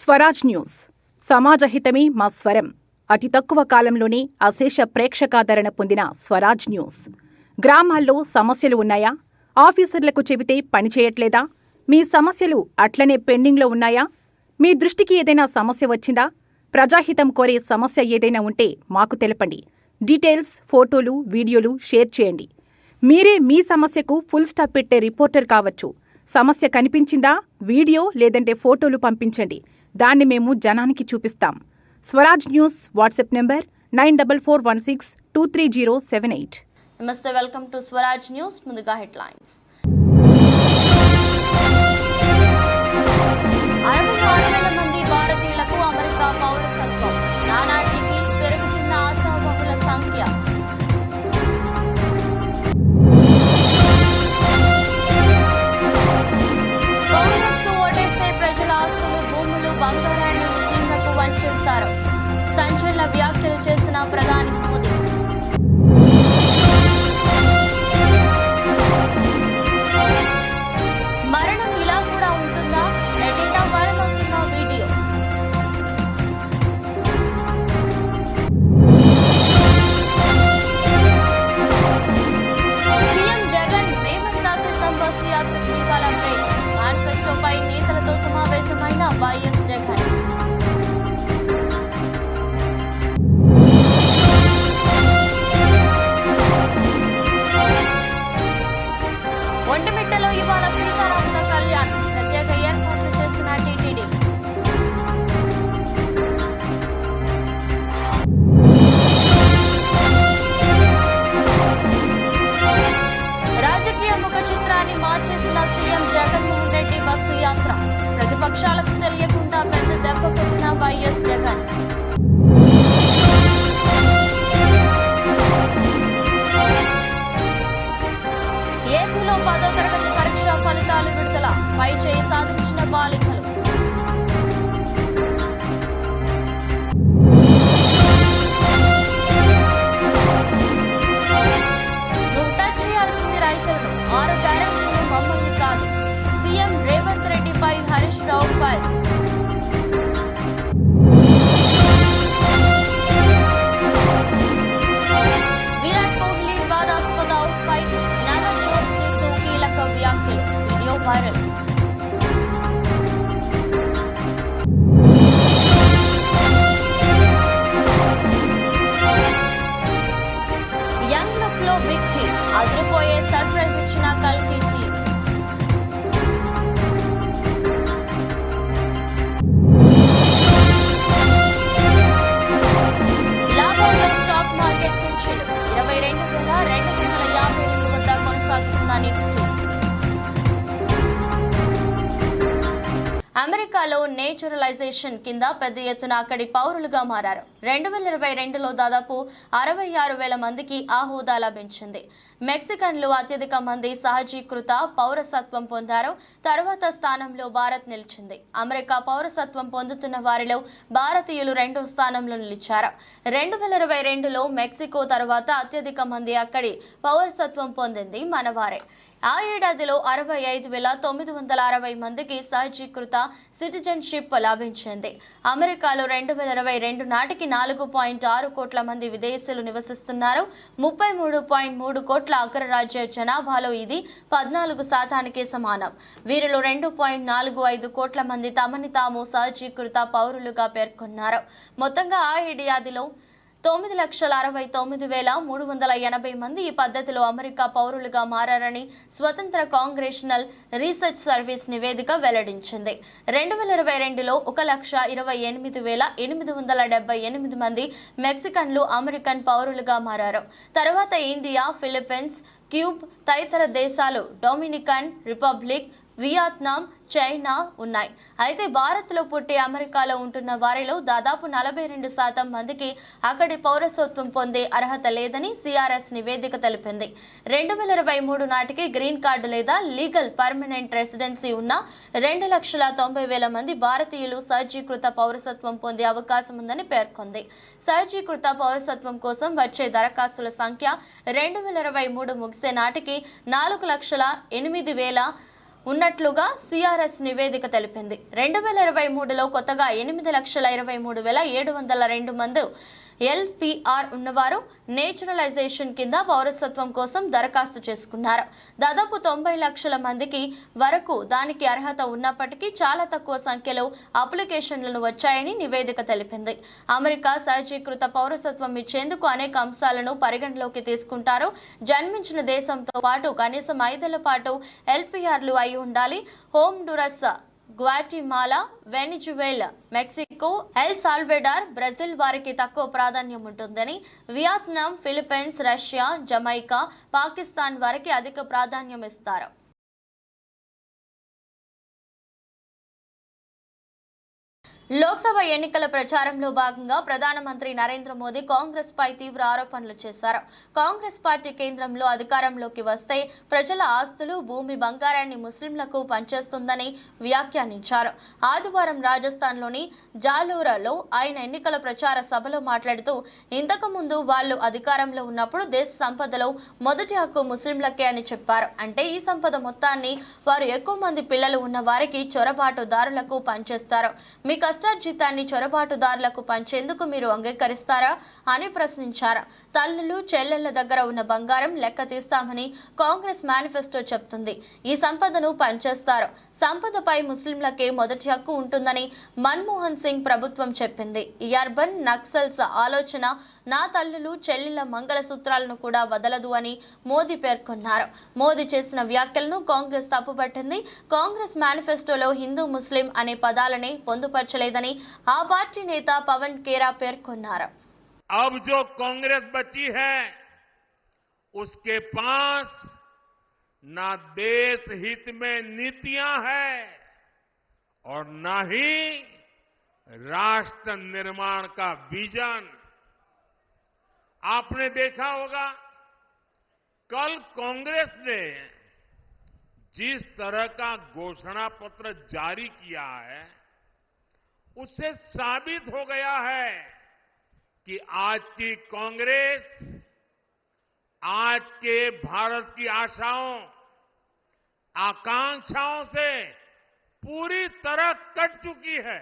Swaraj news సమాజహితమే మా స్వరం. అతి తక్కువ కాలంలోనే అశేష ప్రేక్షకాదరణ పొందిన స్వరాజ్ న్యూస్. గ్రామాల్లో సమస్యలు ఉన్నాయా? ఆఫీసర్లకు చెబితే పనిచేయట్లేదా? మీ సమస్యలు అట్లనే పెండింగ్లో ఉన్నాయా? మీ దృష్టికి ఏదైనా సమస్య వచ్చిందా? ప్రజాహితం కోరే సమస్య ఏదైనా ఉంటే మాకు తెలపండి. డీటెయిల్స్, ఫోటోలు, వీడియోలు షేర్ చేయండి. మీరే మీ సమస్యకు ఫుల్ స్టాప్ పెట్టే రిపోర్టర్ కావచ్చు. సమస్య కనిపించిందా? వీడియో లేదంటే ఫోటోలు పంపించండి. దాన్ని మేము జనానికి చూపిస్తాం. Swaraj news WhatsApp number 9441623078. నమస్తే, వెల్కమ్ టు స్వరాజ్ న్యూస్. ముందుగా హెడ్లైన్స్. 66,000 మంది భారతీయులకు అమెరికా పౌరసత్వం. నానాటికి పెరుగుతున్న ఆశావహుల సంఖ్య. కాంగ్రెస్ కు ఓటేస్తే ప్రజల ఆస్తులు, భూములు, బంగారాన్ని ముస్లింలకు వంచేస్తారు. సంచలన వ్యాఖ్యలు చేసిన ప్రధాని మోదీ. మరణం ఇలా కూడా ఉంటుందా? నెట్టింట వైరల్ అవుతున్న వీడియో. సీఎం జగన్ మేమంతా సిద్ధం బస్సు యాత్రకు ఇవాళ బ్రేక్. మేనిఫెస్టోపై నేతలతో సమావేశమైన వైఎస్ జగన్. ఒంటిమిట్టలో ఇవాళ సీతారాముల కళ్యాణం. ప్రత్యేక ఏర్పాట్లు చేసిన టీటీడీ. రాజకీయ ముఖ చిత్రాన్ని మార్చేసిన సీఎం జగన్మోహన్ రెడ్డి బస్సు యాత్ర. ప్రతిపక్షాలకు తెలియకుండా పెద్ద దెబ్బ కొట్టిన వైఎస్ జగన్. ఏపీలో 10వ తరగతి పరీక్షా ఫలితాలు విడుదల. పై చేయి సాధించిన బాలికలు. నువ్వు టచ్ చేయాల్సింది రైతులను, 6 గ్యారెంటీలు మమ్మల్ని కాదు. సీఎం రేవంత్ రెడ్డిపై హరీష్ రావు ఫైర్. విరాట్ కోహ్లీ వివాదాస్పద అవుట్పై నవజోత్ సిద్ధు కీలక వ్యాఖ్యలు. Video viral. యంగ్ లుక్ లో బిగ్ బి. అదిరిపోయే సర్ప్రైజ్ ఇచ్చిన కల్కి టీం. లాభాల్లో స్టాక్ మార్కెట్ సూచీలు 22,252 వద్ద కొనసాగుతున్న నిఫ్టీ. అమెరికాలో నేచురలైజేషన్ కింద పెద్ద ఎత్తున అక్కడి పౌరులుగా మారారు. 2022లో దాదాపు 66,000 మందికి ఆ హోదా లభించింది. మెక్సికన్లు అత్యధిక మంది సహజీకృత పౌరసత్వం పొందారు. తర్వాత స్థానంలో భారత్ నిలిచింది. అమెరికా పౌరసత్వం పొందుతున్న వారిలో భారతీయులు 2వ స్థానంలో నిలిచారు. 2022లో మెక్సికో తర్వాత అత్యధిక మంది అక్కడి పౌరసత్వం పొందింది మనవారే. ఆ ఏడాదిలో 65,960 మందికి సహజీకృత సిటిజన్షిప్ లభించింది. అమెరికాలో 2022 నాటికి 4.6 కోట్ల మంది విదేశీయులు నివసిస్తున్నారు. 33.3 కోట్ల అగ్రరాజ్య జనాభాలో ఇది 14% సమానం. వీరిలో 2.45 కోట్ల మంది తమని తాము సహజీకృత పౌరులుగా పేర్కొన్నారు. మొత్తంగా ఆ ఏడాదిలో 9,69,380 మంది ఈ పద్ధతిలో అమెరికా పౌరులుగా మారారని స్వతంత్ర కాంగ్రెషనల్ రీసెర్చ్ సర్వీస్ నివేదిక వెల్లడించింది. 2022లో 1,28,878 మంది మెక్సికన్లు అమెరికన్ పౌరులుగా మారారు. తర్వాత ఇండియా, ఫిలిప్పీన్స్, క్యూబా తదితర దేశాలు, డొమినికన్ రిపబ్లిక్, వియత్నాం, చైనా ఉన్నాయి. అయితే భారత్లో పుట్టి అమెరికాలో ఉంటున్న వారిలో దాదాపు 42% మందికి అక్కడి పౌరసత్వం పొందే అర్హత లేదని సిఆర్ఎస్ నివేదిక తెలిపింది. 2023 నాటికి గ్రీన్ కార్డు లేదా లీగల్ పర్మనెంట్ రెసిడెన్సీ ఉన్న 2,90,000 మంది భారతీయులు సహజీకృత పౌరసత్వం పొందే అవకాశం ఉందని పేర్కొంది. సహజీకృత పౌరసత్వం కోసం వచ్చే దరఖాస్తుల సంఖ్య 2023 ముగిసే నాటికి 4,08,000 ఉన్నట్లుగా సిఆర్ఎస్ నివేదిక తెలిపింది. 2023లో కొత్తగా 8,23,702 మంది ఎల్పిఆర్ ఉన్నవారు నేచురలైజేషన్ కింద పౌరసత్వం కోసం దరఖాస్తు చేసుకున్నారు. దాదాపు 90 లక్షల మందికి వరకు దానికి అర్హత ఉన్నప్పటికీ చాలా తక్కువ సంఖ్యలో అప్లికేషన్లను వచ్చాయని నివేదిక తెలిపింది. అమెరికా సహజీకృత పౌరసత్వం ఇచ్చేందుకు అనేక అంశాలను పరిగణలోకి తీసుకుంటారు. జన్మించిన దేశంతో పాటు కనీసం 5 ఏళ్ల పాటు ఎల్పిఆర్లు అయి ఉండాలి. Honduras, Guatemala, Venezuela, Mexico, El Salvador, Brazil వారికి తక్కువ ప్రాధాన్యం ఉంటుందని, Vietnam, Philippines, Russia, Jamaica, Pakistan వారికి అధిక ప్రాధాన్యం ఇస్తారు. లోక్సభ ఎన్నికల ప్రచారంలో భాగంగా ప్రధానమంత్రి నరేంద్ర మోదీ కాంగ్రెస్ పై తీవ్ర ఆరోపణలు చేశారు. కాంగ్రెస్ పార్టీ కేంద్రంలో అధికారంలోకి వస్తే ప్రజల ఆస్తులు, భూమి, బంగారాన్ని ముస్లింలకు పంచేస్తుందని వ్యాఖ్యానించారు. ఆదివారం రాజస్థాన్లోని జాలోరాలో ఆయన ఎన్నికల ప్రచార సభలో మాట్లాడుతూ, ఇంతకు ముందు వాళ్ళు అధికారంలో ఉన్నప్పుడు దేశ సంపదలో మొదటి హక్కు ముస్లింలకే అని చెప్పారు. అంటే ఈ సంపద మొత్తాన్ని వారు ఎక్కువ మంది పిల్లలు ఉన్న వారికి చొరబాటుదారులకు పంచేస్తారు. మీ కష్టార్జితాన్ని చొరబాటుదారులకు పంచేందుకు మీరు అంగీకరిస్తారా అని ప్రశ్నించారు. తల్లులు, చెల్లెళ్ల దగ్గర ఉన్న బంగారం లెక్క తీస్తామని కాంగ్రెస్ మేనిఫెస్టో చెప్తుంది. ఈ సంపదను పంచేస్తారు. సంపదపై ముస్లింలకే మొదటి హక్కు ఉంటుందని మన్మోహన్ సింగ్ ప్రభుత్వం చెప్పింది. ఈ అర్బన్ నక్సల్స్ ఆలోచన నా తల్లులు, చెల్లెళ్ల మంగళసూత్రాలను కూడా వదలదు అని మోదీ పేర్కొన్నారు. మోదీ చేసిన వ్యాఖ్యలను కాంగ్రెస్ తప్పుపట్టింది. కాంగ్రెస్ మేనిఫెస్టోలో హిందూ, ముస్లిం అనే పదాలని పొందుపరచలేదని ఆ పార్టీ నేత పవన్ ఖేరా పేర్కొన్నారు. अब जो कांग्रेस बची है उसके पास ना देश हित में नीतियां हैं और ना ही राष्ट्र निर्माण का विजन। आपने देखा होगा कल कांग्रेस ने जिस तरह का घोषणा पत्र जारी किया है उससे साबित हो गया है कि आज की कांग्रेस आज के भारत की आशाओं, आकांक्षाओं से पूरी तरह कट चुकी है।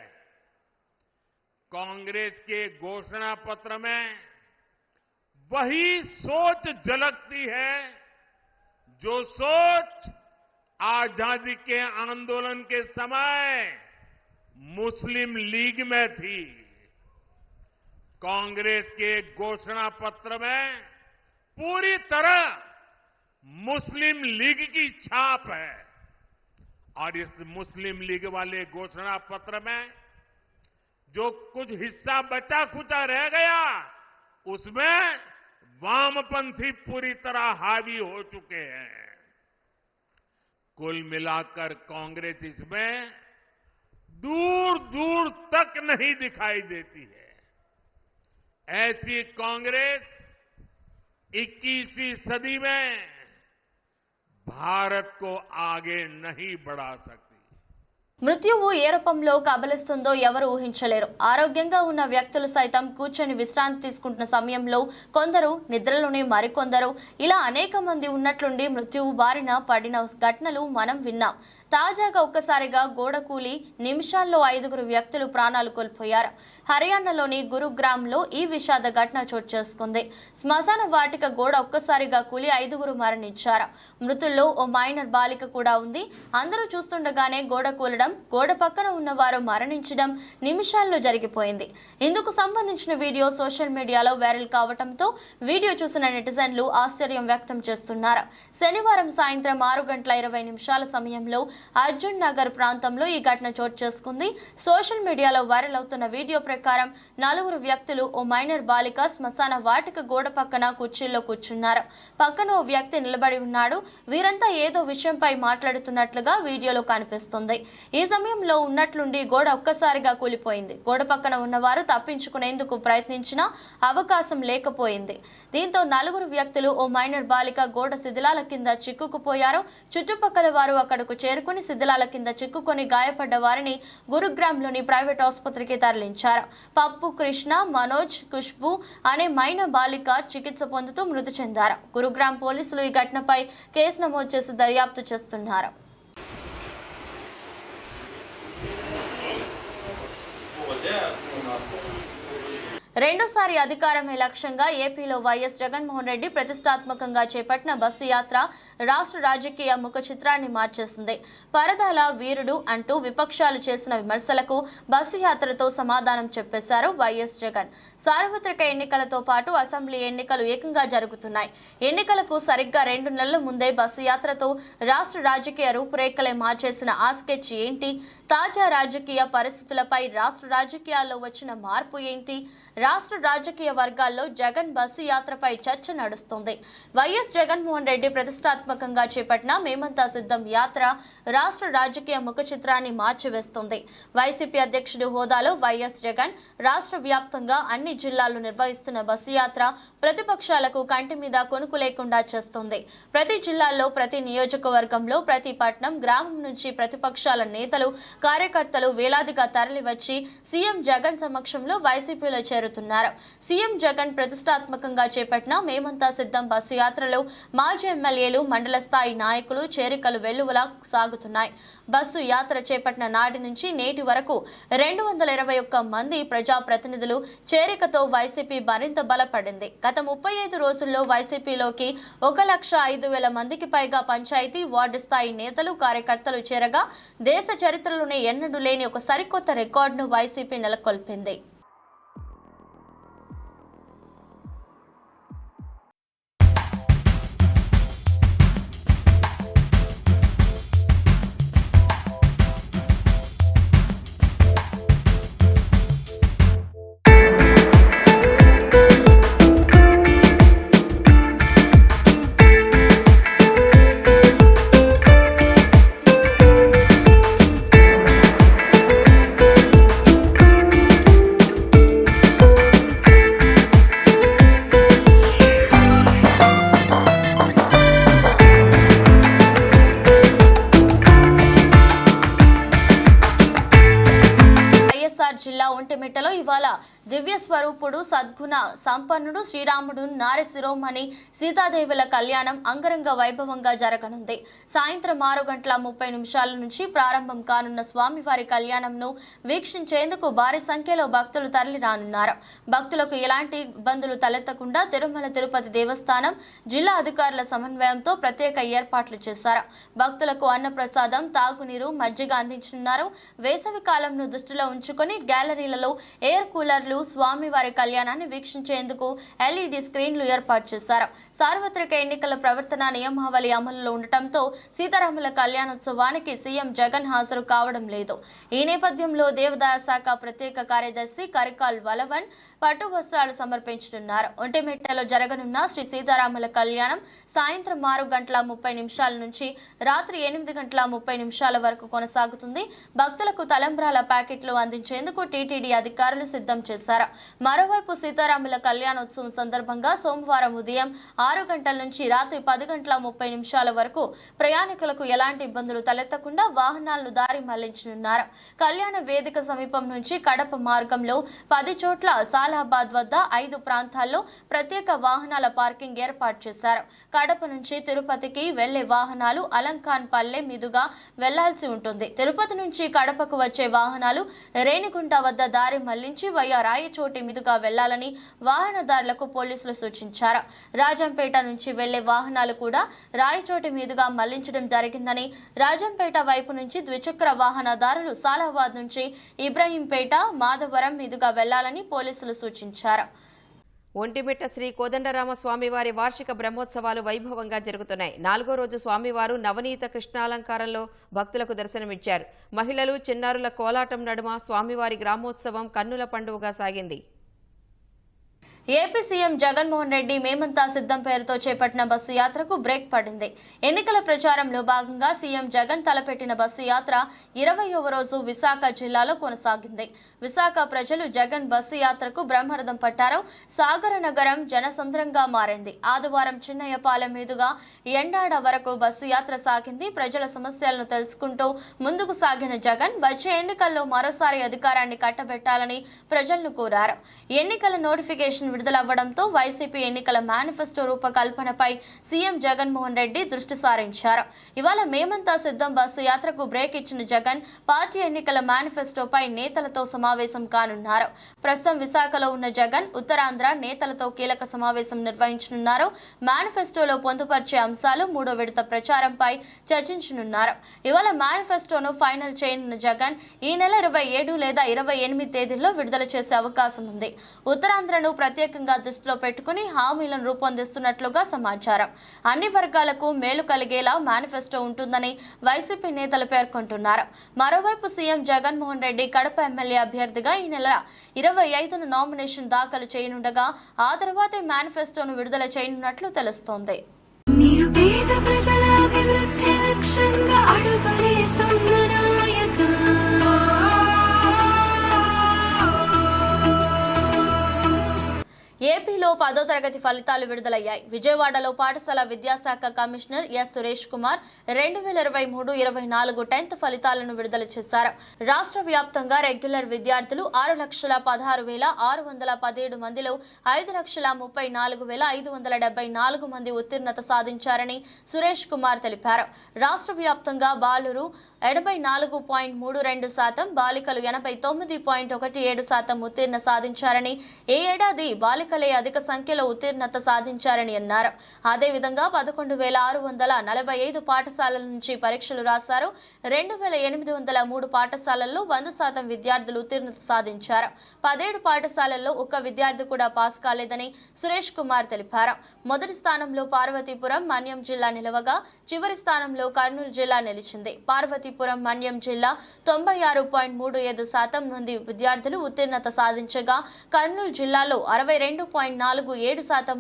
कांग्रेस के घोषणा पत्र में वही सोच झलकती है जो सोच आजादी के आंदोलन के समय मुस्लिम लीग में थी। कांग्रेस के घोषणा पत्र में पूरी तरह मुस्लिम लीग की छाप है और इस मुस्लिम लीग वाले घोषणा पत्र में जो कुछ हिस्सा बचा खुचा रह गया उसमें वामपंथी पूरी तरह हावी हो चुके हैं। कुल मिलाकर कांग्रेस इसमें दूर दूर तक नहीं दिखाई देती है। ऐसी कांग्रेस 21वीं सदी में भारत को आगे नहीं बढ़ा सकती। మృత్యువు ఏ రూపంలో కబలిస్తుందో ఎవరు ఊహించలేరు. ఆరోగ్యంగా ఉన్న వ్యక్తులు సైతం కూర్చొని విశ్రాంతి తీసుకుంటున్న సమయంలో కొందరు నిద్రలోనే మరికొందరు ఇలా అనేక మంది ఉన్నట్లుండి మృత్యువు బారిన పడిన ఘటనలు మనం విన్నాం. తాజాగా ఒక్కసారిగా గోడ కూలి నిమిషాల్లో 5 వ్యక్తులు ప్రాణాలు కోల్పోయారు. హర్యానాలోని గురుగ్రామ్లో ఈ విషాద ఘటన చోటు చేసుకుంది. శ్మశాన వాటిక గోడ ఒక్కసారిగా కూలి 5 మరణించారు. మృతుల్లో ఓ మైనర్ బాలిక కూడా ఉంది. అందరూ చూస్తుండగానే గోడ కూలడం, గోడ పక్కన ఉన్నవారు మరణించడం నిమిషాల్లో జరిగిపోయింది. ఇందుకు సంబంధించిన వీడియో సోషల్ మీడియాలో వైరల్ కావడంతో వీడియో చూసిన నెటిజన్లు ఆశ్చర్యం వ్యక్తం చేస్తున్నారు. శనివారం సాయంత్రం 6:20 సమయంలో అర్జున్ నగర్ ప్రాంతంలో ఈ ఘటన చోటు చేసుకుంది. సోషల్ మీడియాలో వైరల్ అవుతున్న వీడియో ప్రకారం 4 వ్యక్తులు ఓ మైనర్ బాలిక శ్మశాన వాటిక గోడ పక్కన కుర్చీల్లో కూర్చున్నారు. పక్కన ఓ వ్యక్తి నిలబడి ఉన్నాడు. వీరంతా ఏదో విషయంపై మాట్లాడుతున్నట్లుగా వీడియోలో కనిపిస్తుంది. ఈ సమయంలో ఉన్నట్లుండి గోడ ఒక్కసారిగా కూలిపోయింది. గోడ పక్కన ఉన్నవారు తప్పించుకునేందుకు ప్రయత్నించినా అవకాశం లేకపోయింది. దీంతో 4 వ్యక్తులు ఓ మైనర్ బాలిక గోడ శిథిలాల కింద చిక్కుకుపోయారు. చుట్టుపక్కల వారు అక్కడకు చేరుకుని శిథిలాల కింద చిక్కుకొని గాయపడ్డ వారిని గురుగ్రామ్లోని ప్రైవేట్ ఆసుపత్రికి తరలించారు. పప్పు, కృష్ణ, మనోజ్, ఖుష్బు అనే మైనర్ బాలిక చికిత్స పొందుతూ మృతి చెందారు. గురుగ్రామ్ పోలీసులు ఈ ఘటనపై కేసు నమోదు చేసి దర్యాప్తు చేస్తున్నారు. రెండోసారి అధికారమే లక్ష్యంగా ఏపీలో వైఎస్ జగన్మోహన్ రెడ్డి ప్రతిష్టాత్మకంగా చేపట్టిన బస్సు యాత్ర రాష్ట్ర రాజకీయ ముఖ చిత్రాన్ని మార్చేసింది. పరదాల వీరుడు అంటూ విపక్షాలు చేసిన విమర్శలకు బస్సు యాత్రతో సమాధానం చెప్పేశారు వైఎస్ జగన్. సార్వత్రిక ఎన్నికలతో పాటు అసెంబ్లీ ఎన్నికలు ఏకంగా జరుగుతున్నాయి. ఎన్నికలకు సరిగ్గా 2 నెలల ముందే బస్సు యాత్రతో రాష్ట్ర రాజకీయ రూపురేఖలే మార్చేసిన ఆ స్కెచ్ ఏంటి? తాజా రాజకీయ పరిస్థితులపై రాష్ట్ర రాజకీయాల్లో వచ్చిన మార్పు ఏంటి? రాష్ట్ర రాజకీయ వర్గాల్లో జగన్ బస్సు యాత్రపై చర్చ నడుస్తుంది. వైఎస్ జగన్మోహన్ రెడ్డి ప్రతిష్టాత్మకంగా చేపట్టిన మేమంతా సిద్ధం యాత్ర రాష్ట్ర రాజకీయ ముఖ చిత్రాన్ని మార్చివేస్తుంది. వైసీపీ అధ్యక్షుడు హోదాలో వైఎస్ జగన్ రాష్ట్ర వ్యాప్తంగా అన్ని జిల్లాల్లో నిర్వహిస్తున్న బస్సు యాత్ర ప్రతిపక్షాలకు కంటి మీద కొనుకు లేకుండా చేస్తుంది. ప్రతి జిల్లాల్లో, ప్రతి నియోజకవర్గంలో, ప్రతి పట్టణం, గ్రామం నుంచి ప్రతిపక్షాల నేతలు, కార్యకర్తలు వేలాదిగా తరలివచ్చి సీఎం జగన్ సమక్షంలో వైసీపీలో చేరుతున్నారు. సీఎం జగన్ ప్రతిష్టాత్మకంగా చేపట్టిన మేమంతా సిద్ధం బస్సు యాత్రలో మాజీ ఎమ్మెల్యేలు, మండల స్థాయి నాయకులు చేరికలు వెల్లువలా సాగుతున్నాయి. బస్సు యాత్ర చేపట్టిన నాటి నుంచి నేటి వరకు 221 మంది ప్రజాప్రతినిధులు చేరికతో వైసీపీ మరింత బలపడింది. గత 35 రోజుల్లో వైసీపీలోకి 1,05,000 మందికి పైగా పంచాయతీ, వార్డు స్థాయి నేతలు, కార్యకర్తలు చేరగా దేశ చరిత్రలోనే ఎన్నడూ లేని ఒక సరికొత్త రికార్డును వైసీపీ నెలకొల్పింది. జిల్లా ఒంటిమిట్టలో ఇవాళ దివ్య స్వరూపుడు, సద్గుణ సంపన్నుడు శ్రీరాముడు నారి శిరోమణి సీతాదేవుల కళ్యాణం అంగరంగ వైభవంగా జరగనుంది. సాయంత్రం 6:30 నుంచి ప్రారంభం కానున్న స్వామివారి కళ్యాణంను వీక్షించేందుకు భారీ సంఖ్యలో భక్తులు తరలి రానున్నారు. భక్తులకు ఎలాంటి ఇబ్బందులు తలెత్తకుండా తిరుమల తిరుపతి దేవస్థానం జిల్లా అధికారుల సమన్వయంతో ప్రత్యేక ఏర్పాట్లు చేశారు. భక్తులకు అన్నప్రసాదం, తాగునీరు, మజ్జిగ అందించనున్నారు. వేసవి కాలంను దృష్టిలో ఉంచుకొని గ్యాలరీలలో ఎయిర్ కూలర్లు, స్వామివారి కళ్యాణాన్ని వీక్షించేందుకు LED స్క్రీన్లు ఏర్పాటు చేశారు. సార్వత్రిక ఎన్నికల ప్రవర్తన నియమావళి అమలులో ఉండటంతో సీతారాముల కళ్యాణోత్సవానికి సీఎం జగన్ హాజరు కావడం లేదు. ఈ నేపథ్యంలో దేవాదాయ శాఖ ప్రత్యేక కార్యదర్శి కరికాల్ వలవన్ పట్టు వస్త్రాలు సమర్పించనున్నారు. ఒంటిమిట్టలో జరగనున్న శ్రీ సీతారాముల కళ్యాణం సాయంత్రం 6:30 నుంచి రాత్రి 8:30 వరకు కొనసాగుతుంది. భక్తులకు తలంబ్రాల ప్యాకెట్లు అందించేందుకు టీటీడీ అధికారులు సిద్ధం చేశారు. మరోవైపు సీతారాముల కళ్యాణోత్సవం సందర్భంగా సోమవారం ఉదయం 6 గంటల నుంచి రాత్రి 10:30 వరకు ప్రయాణికులకు ఎలాంటి ఇబ్బందులు తలెత్తకుండా వాహనాలను దారి మళ్లించనున్నారు. కళ్యాణ వేదిక సమీపం నుంచి కడప మార్గంలో 10 చోట్ల, సాలాబాద్ వద్ద 5 ప్రాంతాల్లో ప్రత్యేక వాహనాల పార్కింగ్ ఏర్పాటు చేశారు. కడప నుంచి తిరుపతికి వెళ్లే వాహనాలు అలంకాన్ పల్లె మీదుగా వెళ్లాల్సి ఉంటుంది. తిరుపతి నుంచి కడపకు వచ్చే వాహనాలు రేణిగుంట వద్ద దారి మళ్లించి వయ్యా రాయచోటి మీదుగా వెళ్లాలని వాహనదారులకు పోలీసులు సూచించారు. రాజంపేట నుంచి వెళ్లే వాహనాలు కూడా రాయచోటి మీదుగా మళ్లించడం జరిగిందని, రాజంపేట వైపు నుంచి ద్విచక్ర వాహనదారులు సాలాబాద్ నుంచి ఇబ్రహీంపేట, మాధవరం మీదుగా వెళ్లాలని పోలీసులు సూచించారు. ఒంటిమిట్ట శ్రీ కోదండరామ స్వామివారి వార్షిక బ్రహ్మోత్సవాలు వైభవంగా జరుగుతున్నాయి. 4వ రోజు స్వామివారు నవనీత కృష్ణాలంకారంలో భక్తులకు దర్శనమిచ్చారు. మహిళలు, చిన్నారుల కోలాటం నడుమ స్వామివారి గ్రామోత్సవం కన్నుల పండుగగా సాగింది. ఏపీ సీఎం జగన్మోహన్ రెడ్డి మేమంతా సిద్ధం పేరుతో చేపట్టిన బస్సు యాత్రకు బ్రేక్ పడింది. ఎన్నికల ప్రచారంలో భాగంగా సీఎం జగన్ తలపెట్టిన బస్సు యాత్ర 20వ రోజు విశాఖ జిల్లాలో కొనసాగింది. విశాఖ ప్రజలు జగన్ బస్సు యాత్రకు బ్రహ్మరథం పట్టారు. సాగర నగరం జనసంద్రంగా మారింది. ఆదివారం చిన్నయ్యపాలెం మీదుగా ఎండాడ వరకు బస్సు యాత్ర సాగింది. ప్రజల సమస్యలను తెలుసుకుంటూ ముందుకు సాగిన జగన్ వచ్చే ఎన్నికల్లో మరోసారి అధికారాన్ని కట్టబెట్టాలని ప్రజలను కోరారు. ఎన్నికల నోటిఫికేషన్ నోటిఫికేషన్ విడుదలవ్వడంతో వైసీపీ ఎన్నికల మేనిఫెస్టో రూపకల్పనపై సీఎం జగన్మోహన్ రెడ్డి దృష్టి సారించారు. ఇవాళ మేమంతా సిద్ధం బస్సు యాత్రకు బ్రేక్ ఇచ్చిన జగన్ పార్టీ ఎన్నికల మేనిఫెస్టోపై నేతలతో సమావేశం కానున్నారు. ప్రస్తుతం విశాఖలో ఉన్న జగన్ ఉత్తరాంధ్ర నేతలతో కీలక సమావేశం నిర్వహించనున్నారు. మేనిఫెస్టోలో పొందుపరిచే అంశాలు మూడో విడత ప్రచారంపై చర్చించనున్నారు. ఇవాళ మేనిఫెస్టోను ఫైనల్ చేయనున్న జగన్ ఈ నెల 27 లేదా 28 తేదీల్లో విడుదల చేసే అవకాశం ఉంది. ఉత్తరాంధ్రను ప్రత్యేకంగా దృష్టిలో పెట్టుకుని హామీలను రూపొందిస్తున్నట్లుగా సమాచారం. అన్ని వర్గాలకు మేలు కలిగేలా మేనిఫెస్టో ఉంటుందని వైసీపీ నేతలు పేర్కొంటున్నారు. మరోవైపు సీఎం జగన్మోహన్ రెడ్డి కడప ఎమ్మెల్యే అభ్యర్థిగా ఈ నెల 25న నామినేషన్ దాఖలు చేయనుండగా ఆ తర్వాతే మేనిఫెస్టోను విడుదల చేయనున్నట్లు తెలుస్తోంది. నిరుపేద ప్రజల అభివృద్ధి లక్ష్యంగా అడుగులేస్తున్న నాయక ఏపీలో 10వ తరగతి ఫలితాలు విడుదలయ్యాయి. విజయవాడలో పాఠశాల విద్యాశాఖ commissioner S Suresh Kumar 2023-24 10th ఫలితాలను విడుదల చేశారు. రాష్ట్ర వ్యాప్తంగా రెగ్యులర్ విద్యార్థులు 6,16,617 మందిలో 5,34,574 మంది ఉత్తీర్ణత సాధించారని సురేష్ కుమార్ తెలిపారు. రాష్ట్ర వ్యాప్తంగా బాలురు 84.32%, బాలికలు 89.17% ఉత్తీర్ణ సాధించారని, ఏ ఏడాది బాలికలే అధిక సంఖ్యలో ఉత్తీర్ణత సాధించారని అన్నారు. అదేవిధంగా 11,645 పాఠశాలల నుంచి పరీక్షలు రాశారు. 2,803 పాఠశాలల్లో 100% విద్యార్థులు ఉత్తీర్ణత సాధించారు. 17 పాఠశాలల్లో ఒక్క విద్యార్థి కూడా పాస్ కాలేదని సురేష్ కుమార్ తెలిపారు. మొదటి స్థానంలో పార్వతీపురం మన్యం జిల్లా నిలవగా చివరి స్థానంలో కర్నూలు జిల్లా నిలిచింది. పార్వతీపురం మన్యం జిల్లా 96.37% మంది విద్యార్థులు ఉత్తీర్ణత సాధించగా కర్నూలు జిల్లాలో 62.47%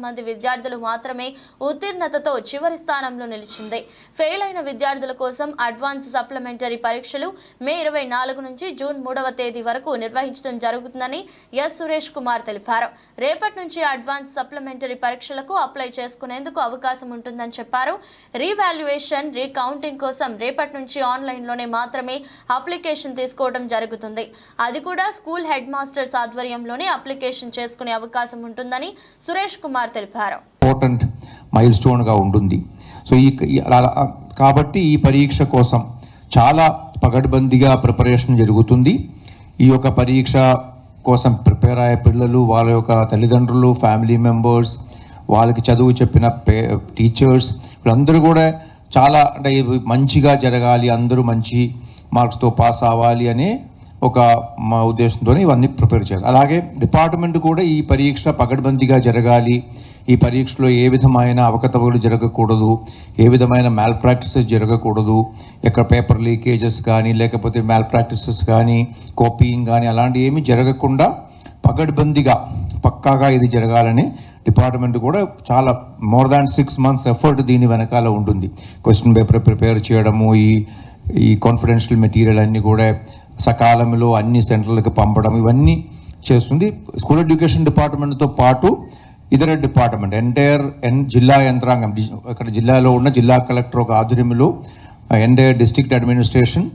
మంది విద్యార్థులు మాత్రమే ఉత్తీర్ణతతో చివరి స్థానంలో నిలిచింది. ఫెయిల్ అయిన విద్యార్థుల కోసం అడ్వాన్స్ సప్లిమెంటరీ పరీక్షలు మే 24 నుంచి జూన్ 3వ తేదీ వరకు నిర్వహించడం జరుగుతుందని ఎస్ సురేష్ కుమార్ తెలిపారు. రేపటి నుంచి అడ్వాన్స్ సప్లిమెంటరీ పరీక్షలకు అప్లై చేసుకునేందుకు అవకాశం ఉంటుందని చెప్పారు. రీవాల్యుయేషన్, రీకౌంటింగ్ కోసం రేపటి నుంచి ఆన్లైన్లోనే మాత్రమే అప్లికేషన్ తీసుకోవడం జరుగుతుంది. అది కూడా స్కూల్ హెడ్ మాస్టర్స్ ఆధ్వర్యంలోనే అప్లికేషన్ చేసుకునే అవకాశం ఉంటుందని సురేష్ కుమార్ తెలిపారు. ఇంపార్టెంట్ మైల్ స్టోన్ గా ఉంటుంది. సో కాబట్టి ఈ పరీక్ష కోసం చాలా పగడ్బందీగా ప్రిపరేషన్ జరుగుతుంది. ఈ యొక్క పరీక్ష కోసం ప్రిపేర్ అయ్యే పిల్లలు, వాళ్ళ యొక్క తల్లిదండ్రులు, ఫ్యామిలీ మెంబర్స్, వాళ్ళకి చదువు చెప్పిన టీచర్స్, వీళ్ళందరూ కూడా చాలా అంటే మంచిగా జరగాలి, అందరూ మంచి మార్క్స్తో పాస్ అవ్వాలి అనే ఒక మా ఉద్దేశంతో ఇవన్నీ ప్రిపేర్ చేయాలి. అలాగే డిపార్ట్మెంట్ కూడా ఈ పరీక్ష పగడ్బందీగా జరగాలి, ఈ పరీక్షలో ఏ విధమైన అవకతవకలు జరగకూడదు, ఏ విధమైన మ్యాల్ ప్రాక్టీసెస్ జరగకూడదు, ఎక్కడ పేపర్ లీకేజెస్ కానీ లేకపోతే మ్యాల్ ప్రాక్టీసెస్ కానీ కాపీయింగ్ కానీ అలాంటివి ఏమీ జరగకుండా పగడ్బందీగా పక్కాగా ఇది జరగాలని డిపార్ట్మెంట్ కూడా చాలా మోర్ దాన్ 6 months ఎఫర్ట్ దీని వెనకాల ఉంటుంది. క్వశ్చన్ పేపర్ ప్రిపేర్ చేయడము, ఈ కాన్ఫిడెన్షియల్ మెటీరియల్ అన్నీ కూడా సకాలంలో అన్ని సెంటర్లకు పంపడం, ఇవన్నీ చేస్తుంది. స్కూల్ ఎడ్యుకేషన్ డిపార్ట్మెంట్తో పాటు ఇతర డిపార్ట్మెంట్ ఎంటైర్ జిల్లా యంత్రాంగం, అక్కడ జిల్లాలో ఉన్న జిల్లా కలెక్టర్ ఒక ఆధ్వర్యంలో ఎంటైర్ డిస్ట్రిక్ట్ అడ్మినిస్ట్రేషన్,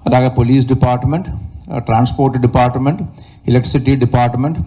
అలాగే police department, transport department, electricity department.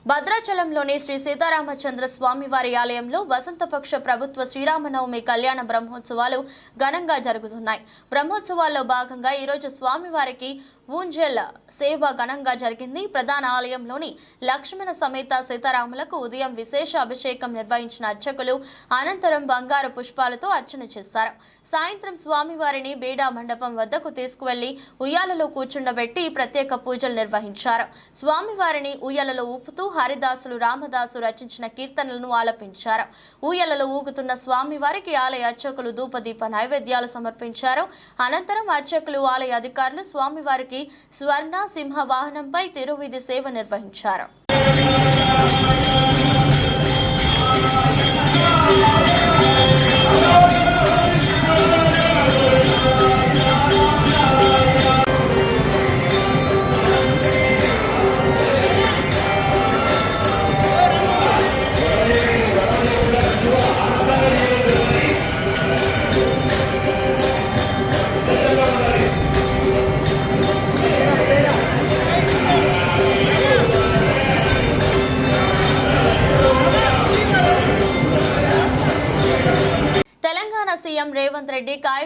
భద్రాచలంలోని శ్రీ సీతారామచంద్ర స్వామివారి ఆలయంలో వసంతపక్ష ప్రభుత్వ శ్రీరామనవమి కళ్యాణ బ్రహ్మోత్సవాలు ఘనంగా జరుగుతున్నాయి. బ్రహ్మోత్సవాల్లో భాగంగా ఈరోజు స్వామివారికి ఊంజల్ సేవ ఘనంగా జరిగింది. ప్రధాన ఆలయంలోని లక్ష్మణ సమేత సీతారాములకు ఉదయం విశేష అభిషేకం నిర్వహించిన అర్చకులు అనంతరం బంగారు పుష్పాలతో అర్చన చేశారు. సాయంత్రం స్వామివారిని బేడా మండపం వద్దకు తీసుకువెళ్లి ఉయ్యాలలో కూర్చుండబెట్టి ప్రత్యేక పూజలు నిర్వహించారు. స్వామివారిని ఉయ్యాలలో ఊపుతూ హరిదాసులు, రామదాసు రచించిన కీర్తనలను ఆలపించారు. ఊయలలో ఊగుతున్న స్వామివారికి ఆలయ అర్చకులు ధూపదీప నైవేద్యాలు సమర్పించారు. అనంతరం అర్చకులు, ఆలయ అధికారులు స్వామివారికి స్వర్ణ సింహ వాహనంపై తిరువీధి సేవ నిర్వహించారు.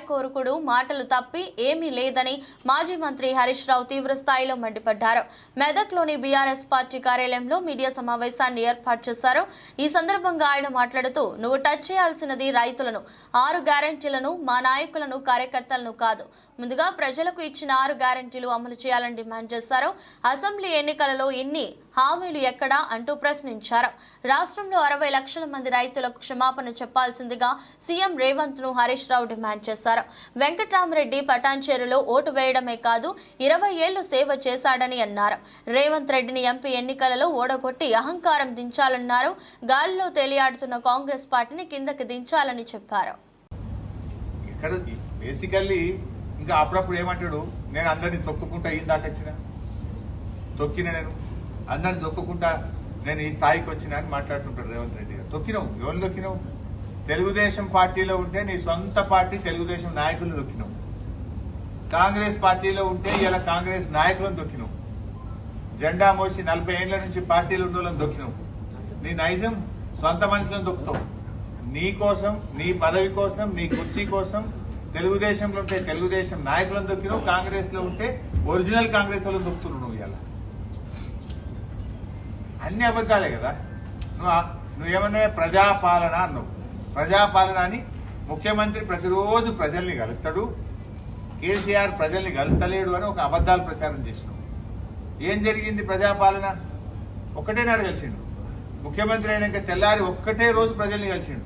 కోరుకుడు మాటలు తప్పి ఏమీ లేదని మాజీ మంత్రి హరీష్ రావు తీవ్ర స్థాయిలో మండిపడ్డారు. మెదక్లోని బీఆర్ఎస్ పార్టీ కార్యాలయంలో మీడియా సమావేశాన్ని ఏర్పాటు చేశారు. ఈ సందర్భంగా ఆయన మాట్లాడుతూ, నువ్వు టచ్ చేయాల్సినది రైతులను, 6 గ్యారెంటీలను, మా నాయకులను, కార్యకర్తలను కాదు. ముందుగా ప్రజలకు ఇచ్చిన 6 గ్యారెంటీలు అమలు చేయాలని డిమాండ్ చేశారు. అసెంబ్లీ ఎన్నికలలో ఇన్ని హామీలు ఎక్కడా అంటూ ప్రశ్నించారు. రాష్ట్రంలో 60 లక్షల మంది రైతులకు క్షమాపణ చెప్పాల్సిందిగా సీఎం రేవంత్ ను హరీష్ రావు డిమాండ్ చేశారు. వెంకట్రామరెడ్డి పటాన్చేరులో ఓటు వేయడమే కాదు 20 ఏళ్లు సేవ చేశాడని అన్నారు. రేవంత్ రెడ్డిని ఎంపీ ఎన్నికలలో ఓడగొట్టి అహంకారం దించాలన్నారు. గాలిలో తేలియాడుతున్న కాంగ్రెస్ పార్టీని కిందకి దించాలని చెప్పారు. ఇంకా అప్పుడప్పుడు ఏమంటాడు, నేను అందరినీ తొక్కుకుంటా తొక్కిన నేను అందరిని తొక్కుకుంటా నేను ఈ స్థాయికి వచ్చినా అని మాట్లాడుతుంటాడు రేవంత్ రెడ్డి గారు. తొక్కినావు, ఎవరు తొక్కినావు? తెలుగుదేశం పార్టీలో ఉంటే నీ సొంత పార్టీ తెలుగుదేశం నాయకులను తొక్కినావు. కాంగ్రెస్ పార్టీలో ఉంటే ఇలా కాంగ్రెస్ నాయకులను తొక్కినావు. జెండా మోసి 40 ఏళ్ల నుంచి పార్టీలు ఉండోళ్ళని తొక్కినావు. నీ నైజం సొంత మనుషులను తొక్కుతావు. నీ కోసం, నీ పదవి కోసం, నీ కుర్చీ కోసం తెలుగుదేశంలో ఉంటే తెలుగుదేశం నాయకులను దొక్కినావు. కాంగ్రెస్ లో ఉంటే ఒరిజినల్ కాంగ్రెస్ వాళ్ళని దొక్కుతున్నావు. నువ్వు ఇలా అన్ని అబద్ధాలే కదా. నువ్వేమన్నా ప్రజాపాలన అన్నావు. ప్రజాపాలన అని ముఖ్యమంత్రి ప్రతిరోజు ప్రజల్ని కలుస్తాడు, కేసీఆర్ ప్రజల్ని కలుస్తలేడు అని ఒక అబద్ధాలు ప్రచారం చేసినావు. ఏం జరిగింది? ప్రజాపాలన ఒక్కటే నాడు కలిసిండు. ముఖ్యమంత్రి అయినాక తెల్లారి ఒక్కటే రోజు ప్రజల్ని కలిసిండు.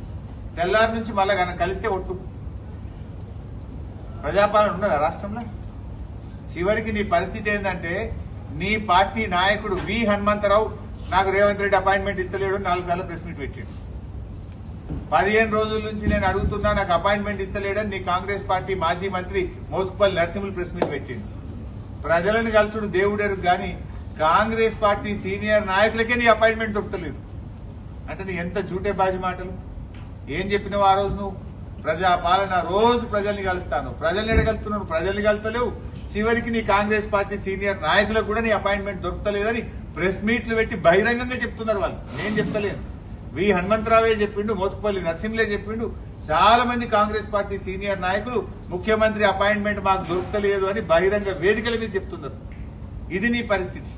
తెల్లారి నుంచి మళ్ళా కలిస్తే ఒట్టు. ప్రజాపాలన ఉన్నదా రాష్ట్రంలో? చివరికి నీ పరిస్థితి ఏంటంటే, నీ పార్టీ నాయకుడు వి హనుమంతరావు నాకు రేవంత్ రెడ్డి అపాయింట్మెంట్ ఇస్తలేడు 4 సార్లు ప్రెస్ మీట్ పెట్టాడు. 15 రోజుల నుంచి నేను అడుగుతున్నా, నాకు అపాయింట్మెంట్ ఇస్తలేడని నీ కాంగ్రెస్ పార్టీ మాజీ మంత్రి మోత్కుపల్లి నరసింహులు ప్రెస్ మీట్ పెట్టిండు. ప్రజలను కలుసుడు దేవుడెరు గాని కాంగ్రెస్ పార్టీ సీనియర్ నాయకులకే నీ అపాయింట్మెంట్ దొరకలేదు అంటే నీ ఎంత జూటే బాజీ మాటలు. ఏం చెప్పినావు ఆ రోజు? నువ్వు ప్రజాపాలన, రోజు ప్రజల్ని కలుస్తాను. ప్రజల్ని ఎడగలుగుతున్నావు, ప్రజల్ని కలుతలేవు. చివరికి నీ కాంగ్రెస్ పార్టీ సీనియర్ నాయకులకు కూడా నీ అపాయింట్మెంట్ దొరకలేదని ప్రెస్ మీట్లు పెట్టి బహిరంగంగా చెప్తున్నారు వాళ్ళు. నేను చెప్తలేను. వి హనుమంతరావే చెప్పిండు, మోత్కుపల్లి నరసింహులే చెప్పిండు. చాలా మంది కాంగ్రెస్ పార్టీ సీనియర్ నాయకులు ముఖ్యమంత్రి అపాయింట్మెంట్ మాకు దొరకలేదు అని బహిరంగ వేదికల మీద చెప్తున్నారు. ఇది నీ పరిస్థితి.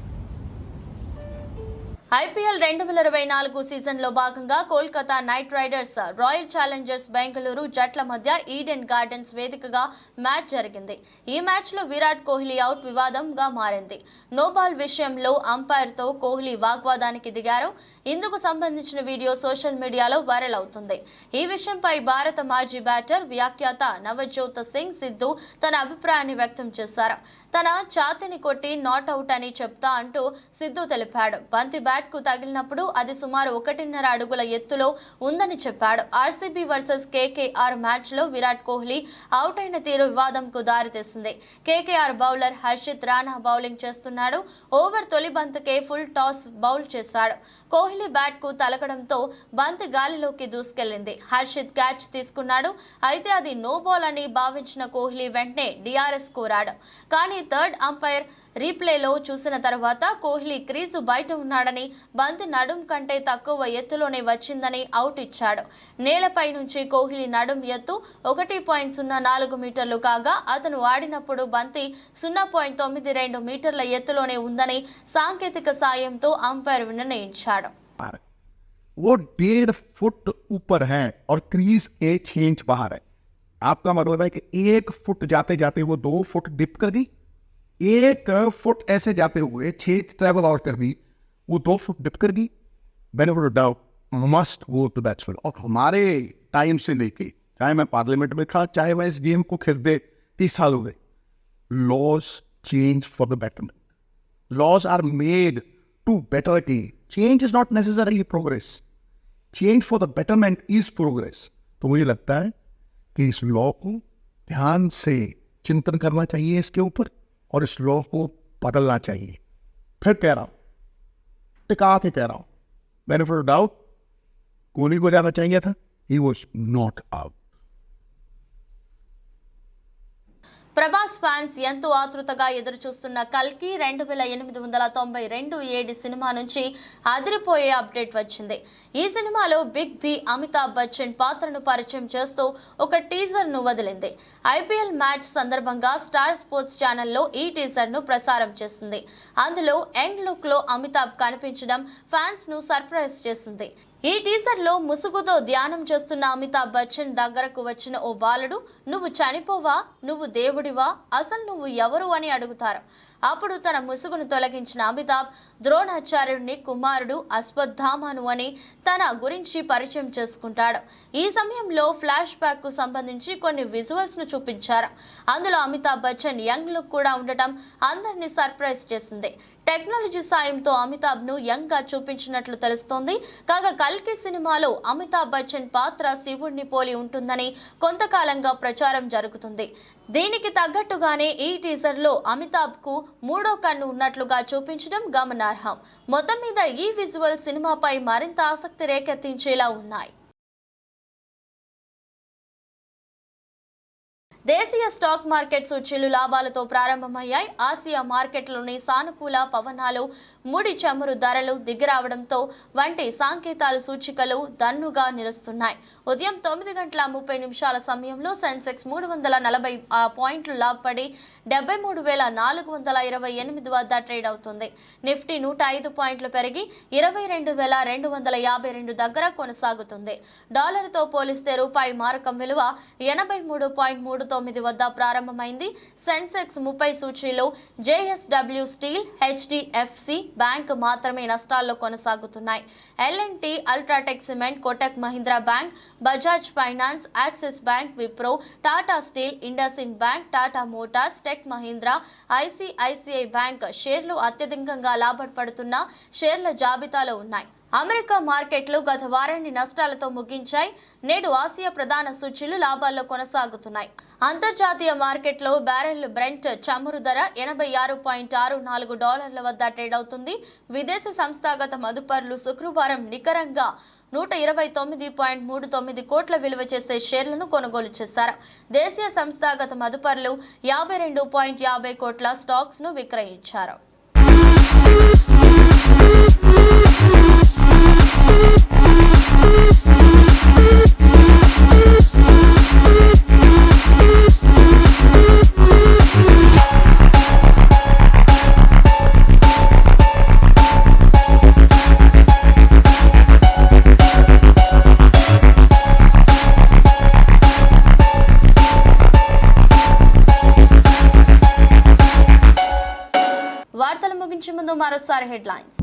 ఐపీఎల్ 2024 సీజన్లో భాగంగా Kolkata night riders, royal Challengers Bengaluru జట్ల మధ్య ఈడెన్ గార్డెన్స్ వేదికగా మ్యాచ్ జరిగింది. ఈ మ్యాచ్లో విరాట్ కోహ్లీ అవుట్ వివాదంగా మారింది. నోబాల్ విషయంలో అంపైర్తో కోహ్లీ వాగ్వాదానికి దిగారు. ఇందుకు సంబంధించిన వీడియో సోషల్ మీడియాలో వైరల్ అవుతుంది. ఈ విషయంపై భారత మాజీ బ్యాటర్, వ్యాఖ్యాత నవజ్యోత్ సింగ్ సిద్ధు తన అభిప్రాయాన్ని వ్యక్తం చేశారు. తన ఛాతీని కొట్టి నాట్అవుట్ అని చెప్తా అంటూ సిద్ధు తెలిపాడు. బంతి బ్యాట్ కు తగిలినప్పుడు అది సుమారు 1.5 అడుగుల ఎత్తులో ఉందని చెప్పాడు. ఆర్సీబీ వర్సెస్ కేకేఆర్ మ్యాచ్ లో విరాట్ కోహ్లీ అవుట్ అయిన తీరు వివాదంకు దారితీసింది. KKR bowler Harshit Rana bowling చేస్తున్నాడు. ఓవర్ తొలి బంతికే ఫుల్ టాస్ బౌల్ చేశాడు. కోహ్లీ బ్యాట్ కు తలకడంతో బంతి గాలిలోకి దూసుకెళ్లింది. హర్షిత్ క్యాచ్ తీసుకున్నాడు. అయితే అది నో బాల్ అని భావించిన కోహ్లీ వెంటనే డిఆర్ఎస్ కోరాడు. కానీ థర్డ్ అంపైర్ రీప్లేలో చూసిన తర్వాత కోహ్లీ క్రీజు బయట ఉన్నాడని, బంతి నడుం కంటే తక్కువ ఎత్తులోనే వచ్చిందని అవుట్ ఇచ్చాడు. నేలపై నుంచి కోహ్లీ నడుం ఎత్తు 1.04 మీటర్లు కాగా అతను ఆడినప్పుడు బంతి 0.92 మీటర్ల ఎత్తులోనే ఉందని సాంకేతిక సాయంతో అంపైర్ నిర్ణయించాడు. वो 1.5 फुट ऊपर है और क्रीज 1 इंच बाहर है. आपका मतलब है कि 1 फुट जाते जाते वो 2 फुट डिप कर गई. 1 फुट ऐसे जाते हुए 6 ट्रेवल आउट कर दी, वो 2 फुट डिप कर गई. Benefit of doubt must go to batsman. और हमारे टाइम से लेके, चाहे मैं पार्लियामेंट में था, चाहे मैं इस गेम को खेलते 30 साल हो गए, laws change for the betterment. Laws are made to better game. Change is not necessarily progress. Change for the betterment is progress. तो मुझे लगता है कि इस लॉ को ध्यान से चिंतन करना चाहिए इसके ऊपर और इस लॉ को बदलना चाहिए. फिर कह रहा हूं, टिका के कह रहा हूं, बेनिफिट ऑफ डाउट कोहली को जाना चाहिए था. He was not out. Prabhas fans ఎంతో ఆతృతగా ఎదురుచూస్తున్న కల్కి 2892 ఏడి సినిమా నుంచి అదిరిపోయే అప్డేట్ వచ్చింది. ఈ సినిమాలో బిగ్ బి అమితాబ్ బచ్చన్ పాత్రను పరిచయం చేస్తూ ఒక టీజర్ను వదిలింది. ఐపీఎల్ మ్యాచ్ సందర్భంగా స్టార్ స్పోర్ట్స్ ఛానల్లో ఈ టీజర్ను ప్రసారం చేసింది. అందులో యంగ్ లుక్లో అమితాబ్ కనిపించడం ఫ్యాన్స్ ను సర్ప్రైజ్ చేసింది. ఈ టీజర్లో ముసుగుతో ధ్యానం చేస్తున్న అమితాబ్ బచ్చన్ దగ్గరకు వచ్చిన ఓ బాలుడు, "నువ్వు చనిపోవా? నువ్వు దేవుడివా? అసలు నువ్వు ఎవరు?" అని అడుగుతారు. అప్పుడు తన ముసుగును తొలగించిన అమితాబ్ ద్రోణాచార్యుడిని కుమారుడు అశ్వత్థామను అని తన గురించి పరిచయం చేసుకుంటాడు. ఈ సమయంలో ఫ్లాష్ బ్యాక్ కు సంబంధించి కొన్ని విజువల్స్ ను చూపించారు. అందులో అమితాబ్ బచ్చన్ యంగ్ లుక్ కూడా ఉండటం అందరినీ సర్ప్రైజ్ చేసింది. టెక్నాలజీ సాయంతో అమితాబ్ ను యంగ్ గా చూపించినట్లు తెలుస్తోంది. కాగా కల్కి సినిమాలో అమితాబ్ బచ్చన్ పాత్ర శివుణ్ణి పోలి ఉంటుందని కొంతకాలంగా ప్రచారం జరుగుతుంది. దీనికి తగ్గట్టుగానే ఈ టీజర్ లో అమితాబ్ కు 3వ కన్ను ఉన్నట్లుగా చూపించడం గమనార్హం. మొత్తం మీద ఈ విజువల్ సినిమాపై మరింత ఆసక్తి రేకెత్తించేలా ఉన్నాయి. దేశీయ స్టాక్ మార్కెట్ సూచీలు లాభాలతో ప్రారంభమయ్యాయి. ఆసియా మార్కెట్లోని సానుకూల పవనాలు, ముడి చమురు ధరలు దిగిరావడంతో వంటి సంకేతాలు సూచికలు దన్నుగా నిలుస్తున్నాయి. ఉదయం 9:30 సమయంలో సెన్సెక్స్ 340 పాయింట్లు లాభపడి 73,428 వద్ద ట్రేడ్ అవుతుంది. నిఫ్టీ 105 పాయింట్లు పెరిగి 22,252 దగ్గర కొనసాగుతుంది. డాలర్తో పోలిస్తే రూపాయి మారకం విలువ 83.39 వద్ద ప్రారంభమైంది. సెన్సెక్స్ 30 సూచీలో జేఎస్డబ్ల్యూ స్టీల్, హెచ్డిఎఫ్సి బ్యాంక్ మాత్రమే నష్టాల్లో కొనసాగుతున్నాయి. L and T, UltraTech cement, Kotak Mahindra bank, Bajaj finance, Axis bank, Wipro, Tata steel, IndusInd bank, Tata motors, Tech Mahindra, ICICI bank షేర్లు అత్యధికంగా లాభపడుతున్న షేర్ల జాబితాలో ఉన్నాయి. అమెరికా మార్కెట్లు గత వారాన్ని నష్టాలతో ముగించాయి. నేడు ఆసియా ప్రధాన సూచీలు లాభాల్లో కొనసాగుతున్నాయి. అంతర్జాతీయ మార్కెట్లో బ్యారెల్ బ్రెంట్ చమురు ధర $86.64 వద్ద ట్రేడ్ అవుతుంది. విదేశీ సంస్థాగత మదుపర్లు శుక్రవారం నికరంగా 129.39 కోట్ల విలువ చేసే షేర్లను కొనుగోలు చేశారు. దేశీయ సంస్థాగత మదుపర్లు 52.50 కోట్ల స్టాక్స్ ను విక్రయించారు. వార్తలు ముగించే ముందు మరోసారి హెడ్లైన్స్.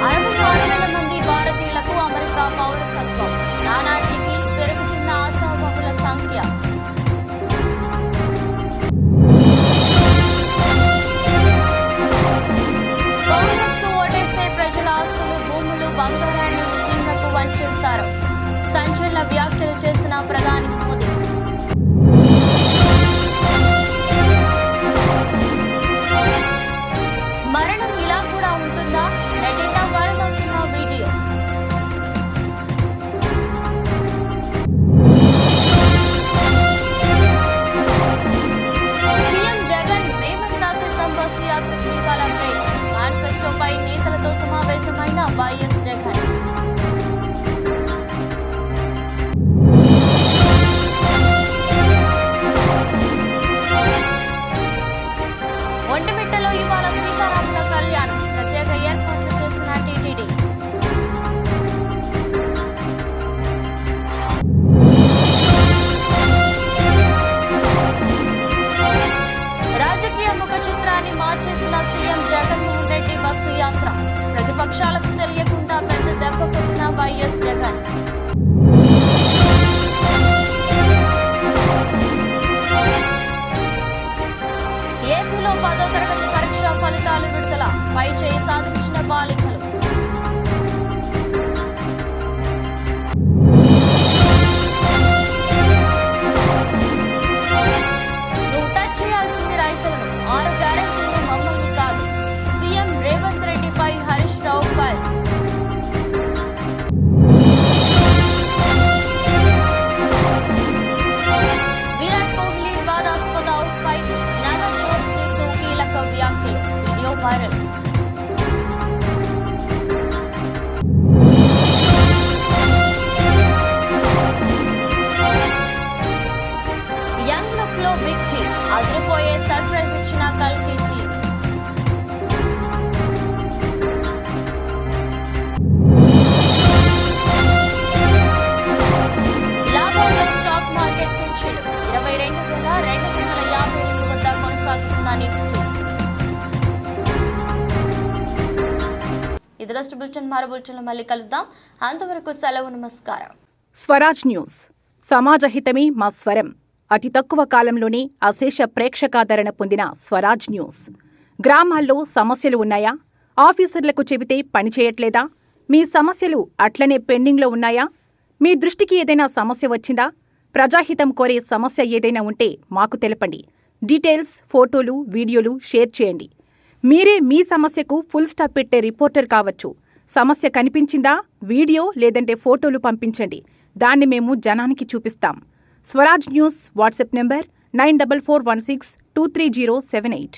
66,000 మంది భారతీయులకు అమెరికా పౌరసత్వం. నానాటికి పెరుగుతున్న ఆశావహుల సంఖ్య. కాంగ్రెస్ కు ఓటేస్తే ప్రజల ఆస్తులు, భూములు, బంగారాన్ని ముస్లింలకు వంచేస్తారు. సంచలన వ్యాఖ్యలు చేసిన ప్రధాని మోదీ. మరణం ఇలా కూడా ఉంటుందా? నెట్టింట వైరల్ అవుతున్న వీడియో. సీఎం జగన్ మేమంతా సిద్ధం బస్సు యాత్రకు ఇవాళ బ్రేక్. మేనిఫెస్టోపై నేతలతో సమావేశమైన వైఎస్ జగన్. ఒంటిమిట్టలో ఇవాళ సీతారాముల కళ్యాణం. ప్రత్యేక ఏర్పాట్లు చేసిన టీటీడీ. రాజకీయ ముఖ చిత్రాన్ని మార్చేసిన సీఎం జగన్మోహన్ రెడ్డి బస్సు యాత్ర. ప్రతిపక్షాలకు తెలియకుండా పెద్ద దెబ్బ కొట్టిన వైఎస్ జగన్. ఏపీలో 10వ తరగతి పరీక్షా ఫలితాలు విడుదల. పై చేయి సాధించిన బాలికలు. నువ్వు టచ్ చేయాల్సింది రైతులను. 6 గ్యారెంటీలు మమ్మల్ని కాదు. సీఎం రేవంత్ రెడ్డిపై Harish Rao fire. Viral. Young look లో బిగ్ టీ, అదిరిపోయే సర్ప్రైజ్ ఇచ్చిన కల్కి టీం. లాభాల్లో స్టాక్ మార్కెట్ సూచీలు 22,252 వద్ద కొనసాగుతున్న నిఫ్టీ. ఇది రోజు బులెటిన్. మరో బులెటిన్లో మళ్ళీ కలుద్దాం. అంతవరకు సెలవు, నమస్కారం. స్వరాజ్ న్యూస్. సమాజ హితమే మా స్వరం. అతి తక్కువ కాలంలోనే అశేష ప్రేక్షకాదరణ పొందిన స్వరాజ్ న్యూస్. గ్రామాల్లో సమస్యలు ఉన్నాయా? ఆఫీసర్లకు చెబితే పని చేయట్లేదా? మీ సమస్యలు అట్లనే పెండింగ్లో ఉన్నాయా? మీ దృష్టికి ఏదైనా సమస్య వచ్చిందా? ప్రజాహితం కోరే సమస్య ఏదైనా ఉంటే మాకు తెలపండి. డీటెయిల్స్, ఫోటోలు, వీడియోలు షేర్ చేయండి. మీరే మీ సమస్యకు ఫుల్ స్టాప్ పెట్టే రిపోర్టర్ కావచ్చు. సమస్య కనిపించిందా? వీడియో లేదంటే ఫోటోలు పంపించండి. దాన్ని మేము జనానికి చూపిస్తాం. Swaraj news WhatsApp number 9441623078.